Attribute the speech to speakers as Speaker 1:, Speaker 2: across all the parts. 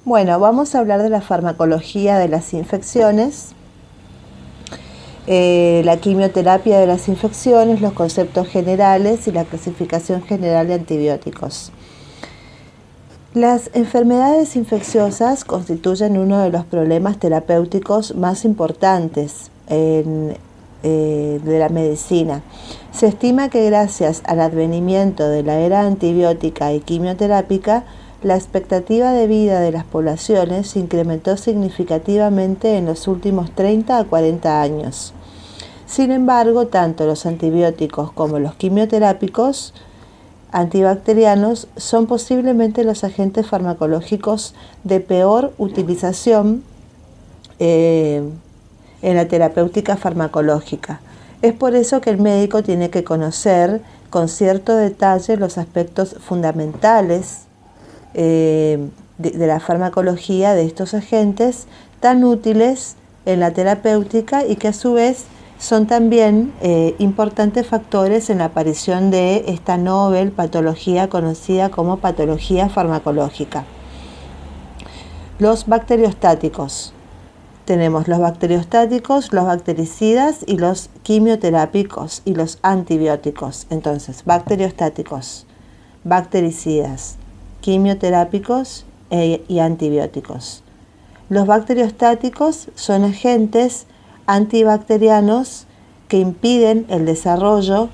Speaker 1: Bueno, vamos a hablar de la farmacología de las infecciones, la quimioterapia de las infecciones, los conceptos generales y la clasificación general de antibióticos. Las enfermedades infecciosas constituyen uno de los problemas terapéuticos más importantes de la medicina. Se estima que gracias al advenimiento de la era antibiótica y quimioterápica, la expectativa de vida de las poblaciones se incrementó significativamente en los últimos 30 a 40 años. Sin embargo, tanto los antibióticos como los quimioterápicos antibacterianos son posiblemente los agentes farmacológicos de peor utilización en la terapéutica farmacológica. Es por eso que el médico tiene que conocer con cierto detalle los aspectos fundamentales de la farmacología de estos agentes tan útiles en la terapéutica y que a su vez son también importantes factores en la aparición de esta novel patología conocida como patología farmacológica. Los bacteriostáticos. Tenemos los bacteriostáticos, los bactericidas y los quimioterápicos y los antibióticos. Entonces, bacteriostáticos, bactericidas, quimioterápicos y antibióticos. Los bacteriostáticos son agentes antibacterianos que impiden el desarrollo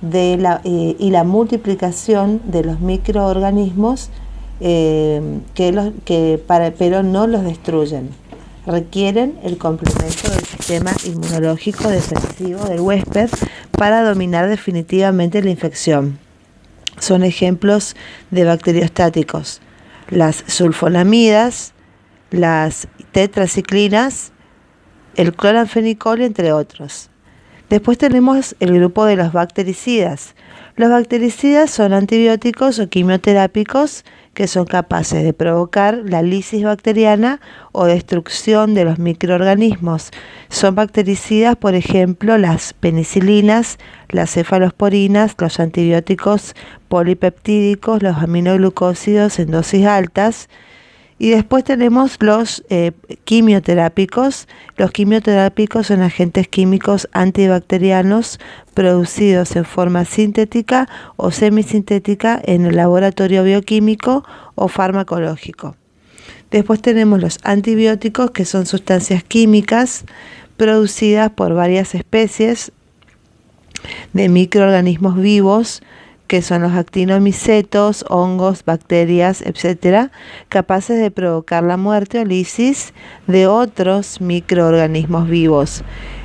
Speaker 1: y la multiplicación de los microorganismos, pero no los destruyen. Requieren el complemento del sistema inmunológico defensivo del huésped para dominar definitivamente la infección. Son ejemplos de bacteriostáticos: las sulfonamidas, las tetraciclinas, el cloranfenicol, entre otros. Después tenemos el grupo de los bactericidas. Los bactericidas son antibióticos o quimioterápicos que son capaces de provocar la lisis bacteriana o destrucción de los microorganismos. Son bactericidas, por ejemplo, las penicilinas, las cefalosporinas, los antibióticos polipeptídicos, los aminoglucósidos en dosis altas. Y después tenemos los quimioterápicos. Los quimioterápicos son agentes químicos antibacterianos producidos en forma sintética o semisintética en el laboratorio bioquímico o farmacológico. Después tenemos los antibióticos, que son sustancias químicas producidas por varias especies de microorganismos vivos, que son los actinomicetos, hongos, bacterias, etc., capaces de provocar la muerte o lisis de otros microorganismos vivos.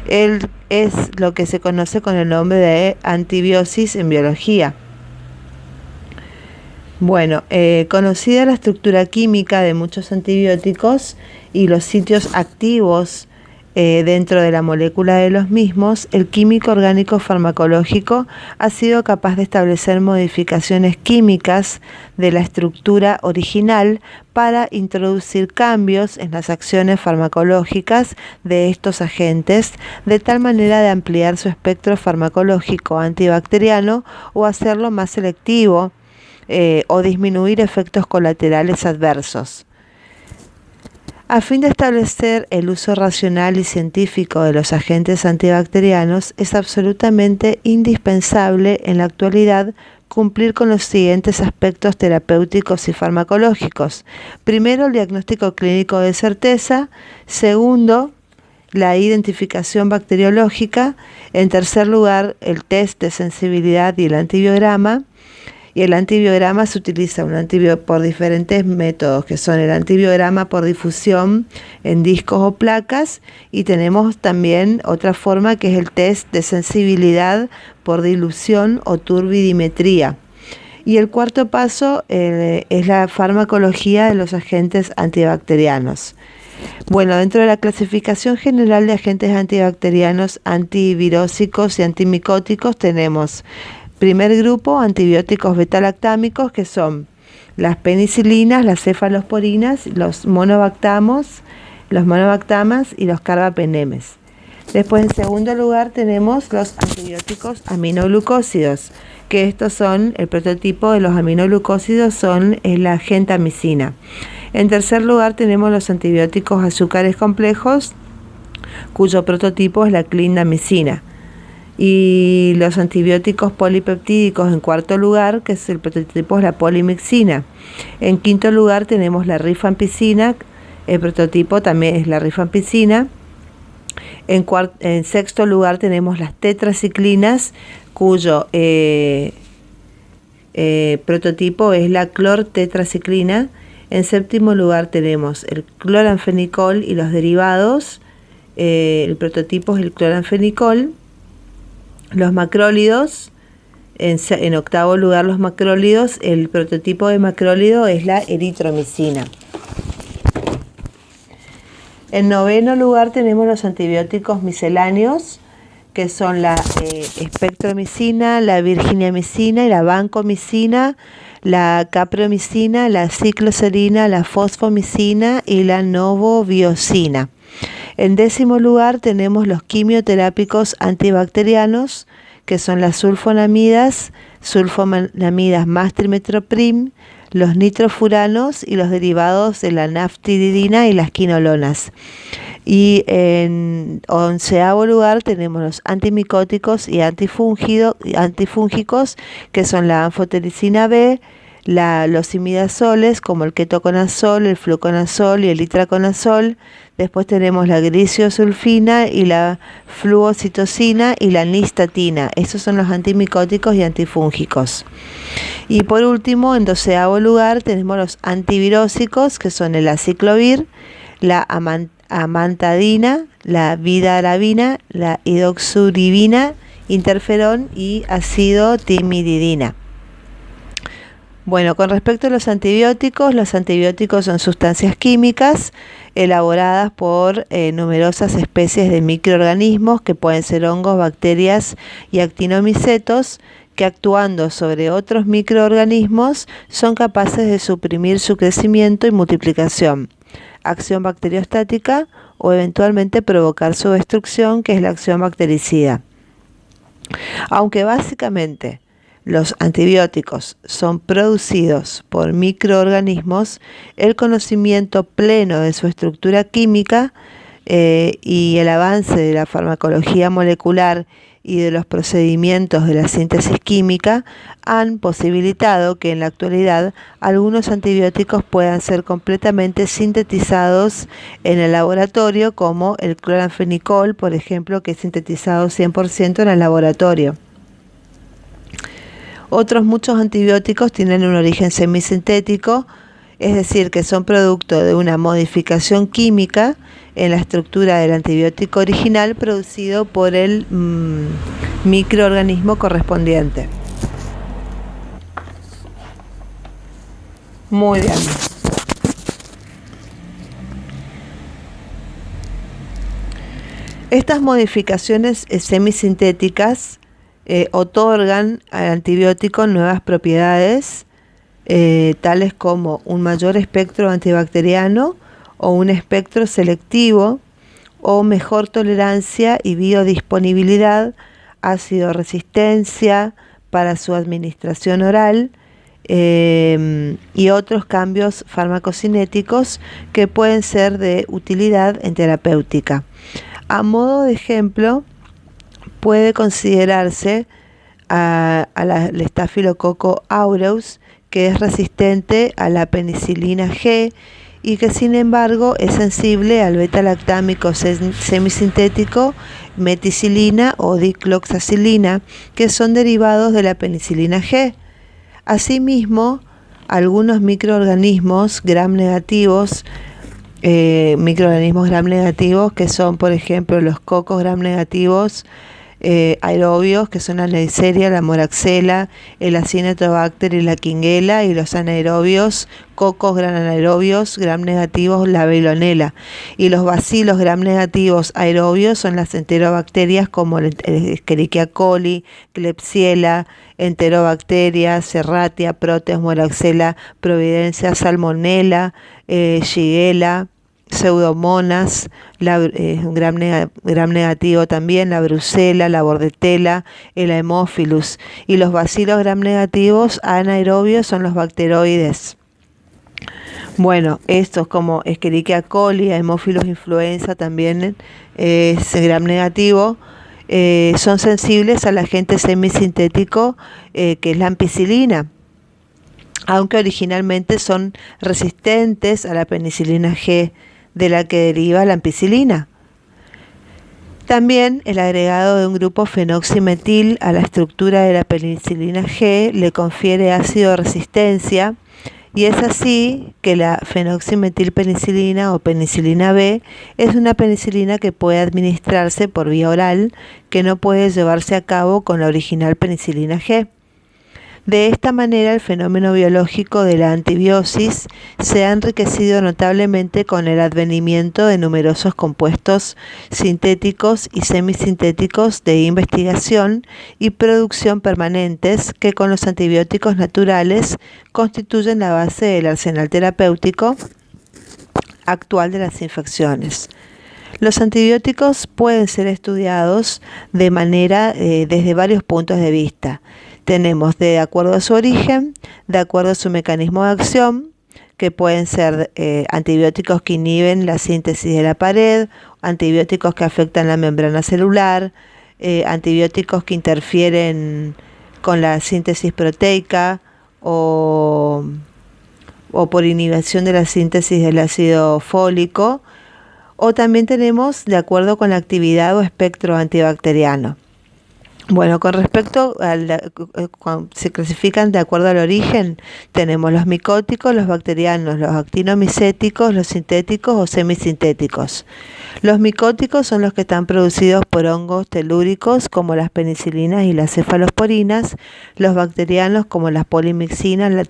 Speaker 1: Él es lo que se conoce con el nombre de antibiosis en biología. Bueno, conocida la estructura química de muchos antibióticos y los sitios activos dentro de la molécula de los mismos, el químico orgánico farmacológico ha sido capaz de establecer modificaciones químicas de la estructura original para introducir cambios en las acciones farmacológicas de estos agentes, de tal manera de ampliar su espectro farmacológico antibacteriano o hacerlo más selectivo o disminuir efectos colaterales adversos. A fin de establecer el uso racional y científico de los agentes antibacterianos, es absolutamente indispensable en la actualidad cumplir con los siguientes aspectos terapéuticos y farmacológicos. Primero, el diagnóstico clínico de certeza. Segundo, la identificación bacteriológica. En tercer lugar, el test de sensibilidad y el antibiograma. Y el antibiograma se utiliza por diferentes métodos, que son el antibiograma por difusión en discos o placas, y tenemos también otra forma que es el test de sensibilidad por dilución o turbidimetría. Y el cuarto paso es la farmacología de los agentes antibacterianos. Bueno, dentro de la clasificación general de agentes antibacterianos, antivirósicos y antimicóticos tenemos: primer grupo, antibióticos betalactámicos, que son las penicilinas, las cefalosporinas, los monobactamas y los carbapenemes. Después, en segundo lugar, tenemos los antibióticos aminoglucósidos, que estos son, el prototipo de los aminoglucósidos son la gentamicina. En tercer lugar tenemos los antibióticos azúcares complejos, cuyo prototipo es la clindamicina. Y los antibióticos polipeptídicos en cuarto lugar, que es el prototipo es la polimixina. En quinto lugar tenemos la rifampicina, el prototipo también es la rifampicina. En sexto lugar tenemos las tetraciclinas, cuyo prototipo es la clortetraciclina. En séptimo lugar tenemos el cloranfenicol y los derivados. El prototipo es el cloranfenicol. Los macrólidos, en octavo lugar los macrólidos, el prototipo de macrólido es la eritromicina. En noveno lugar tenemos los antibióticos misceláneos, que son la espectromicina, la virginiamicina y la vancomicina, la capreomicina, la cicloserina, la fosfomicina y la novobiosina. En décimo lugar tenemos los quimioterápicos antibacterianos, que son las sulfonamidas más trimetoprim, los nitrofuranos y los derivados de la naftidina y las quinolonas. Y en onceavo lugar tenemos los antimicóticos y antifúngicos, que son la anfotericina B, los imidazoles como el ketoconazol, el fluconazol y el itraconazol. Después tenemos la grisiosulfina y la fluocitosina y la nistatina. Esos son los antimicóticos y antifúngicos. Y por último, en doceavo lugar tenemos los antivirósicos, que son el aciclovir, la amantadina, la vidarabina, la idoxuribina, interferón y ácido timididina. Bueno, con respecto a los antibióticos son sustancias químicas elaboradas por numerosas especies de microorganismos, que pueden ser hongos, bacterias y actinomicetos, que actuando sobre otros microorganismos son capaces de suprimir su crecimiento y multiplicación, acción bacteriostática, o eventualmente provocar su destrucción, que es la acción bactericida. Aunque básicamente los antibióticos son producidos por microorganismos, el conocimiento pleno de su estructura química y el avance de la farmacología molecular y de los procedimientos de la síntesis química han posibilitado que en la actualidad algunos antibióticos puedan ser completamente sintetizados en el laboratorio, como el cloranfenicol, por ejemplo, que es sintetizado 100% en el laboratorio. Otros muchos antibióticos tienen un origen semisintético, es decir, que son producto de una modificación química en la estructura del antibiótico original producido por el microorganismo correspondiente. Muy bien. Estas modificaciones semisintéticas otorgan al antibiótico nuevas propiedades, tales como un mayor espectro antibacteriano o un espectro selectivo, o mejor tolerancia y biodisponibilidad, ácido resistencia para su administración oral, y otros cambios farmacocinéticos que pueden ser de utilidad en terapéutica. A modo de ejemplo, puede considerarse al Staphylococcus aureus, que es resistente a la penicilina G y que sin embargo es sensible al beta-lactámico semisintético, meticilina o dicloxacilina, que son derivados de la penicilina G. Asimismo, algunos microorganismos gram negativos, que son, por ejemplo, los cocos gram negativos aerobios, que son la Neisseria, la Moraxella, el Acinetobacter y la Quinguela, y los anaerobios, cocos gram anaerobios gram negativos, la Veillonella, y los bacilos gram negativos aerobios son las enterobacterias como el Escherichia coli, Klebsiella, Enterobacteria, Serratia, Proteus, Moraxella, Providencia, Salmonella, Shigella, Pseudomonas, gram negativo también, la Brucella, la Bordetella, el Haemophilus, y los bacilos gram negativos anaerobios son los bacteroides. Bueno, estos como Escherichia coli, Haemophilus influenza también es gram negativo, son sensibles al agente semisintético que es la ampicilina, aunque originalmente son resistentes a la penicilina G, de la que deriva la ampicilina. También el agregado de un grupo fenoximetil a la estructura de la penicilina G le confiere ácido de resistencia, y es así que la fenoximetilpenicilina o penicilina B es una penicilina que puede administrarse por vía oral, que no puede llevarse a cabo con la original penicilina G. De esta manera, el fenómeno biológico de la antibiosis se ha enriquecido notablemente con el advenimiento de numerosos compuestos sintéticos y semisintéticos de investigación y producción permanentes que con los antibióticos naturales constituyen la base del arsenal terapéutico actual de las infecciones. Los antibióticos pueden ser estudiados de manera desde varios puntos de vista. Tenemos de acuerdo a su origen, de acuerdo a su mecanismo de acción, que pueden ser antibióticos que inhiben la síntesis de la pared, antibióticos que afectan la membrana celular, antibióticos que interfieren con la síntesis proteica o por inhibición de la síntesis del ácido fólico, o también tenemos de acuerdo con la actividad o espectro antibacteriano. Bueno, con respecto cuando se clasifican de acuerdo al origen, tenemos los micóticos, los bacterianos, los actinomicéticos, los sintéticos o semisintéticos. Los micóticos son los que están producidos por hongos telúricos como las penicilinas y las cefalosporinas, los bacterianos como las polimixinas, la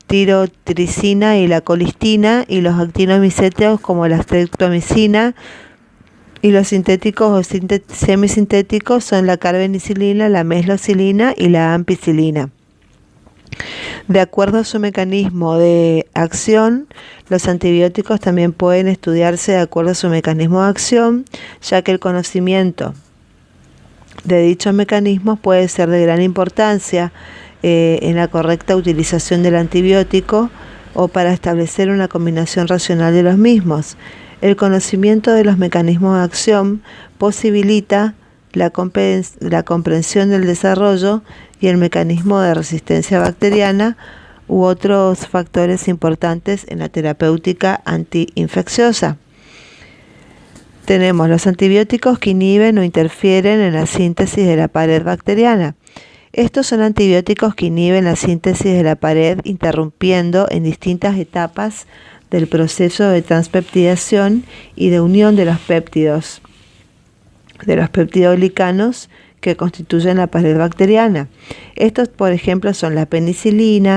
Speaker 1: tirotricina y la colistina, y los actinomicéticos como la streptomicina, y los sintéticos o semisintéticos son la carbenicilina, la meslocilina y la ampicilina. De acuerdo a su mecanismo de acción, los antibióticos también pueden estudiarse de acuerdo a su mecanismo de acción, ya que el conocimiento de dichos mecanismos puede ser de gran importancia en la correcta utilización del antibiótico o para establecer una combinación racional de los mismos. El conocimiento de los mecanismos de acción posibilita la comprensión del desarrollo y el mecanismo de resistencia bacteriana u otros factores importantes en la terapéutica antiinfecciosa. Tenemos los antibióticos que inhiben o interfieren en la síntesis de la pared bacteriana. Estos son antibióticos que inhiben la síntesis de la pared, interrumpiendo en distintas etapas del proceso de transpeptidación y de unión de los peptidoglicanos que constituyen la pared bacteriana. Estos, por ejemplo, son la penicilina,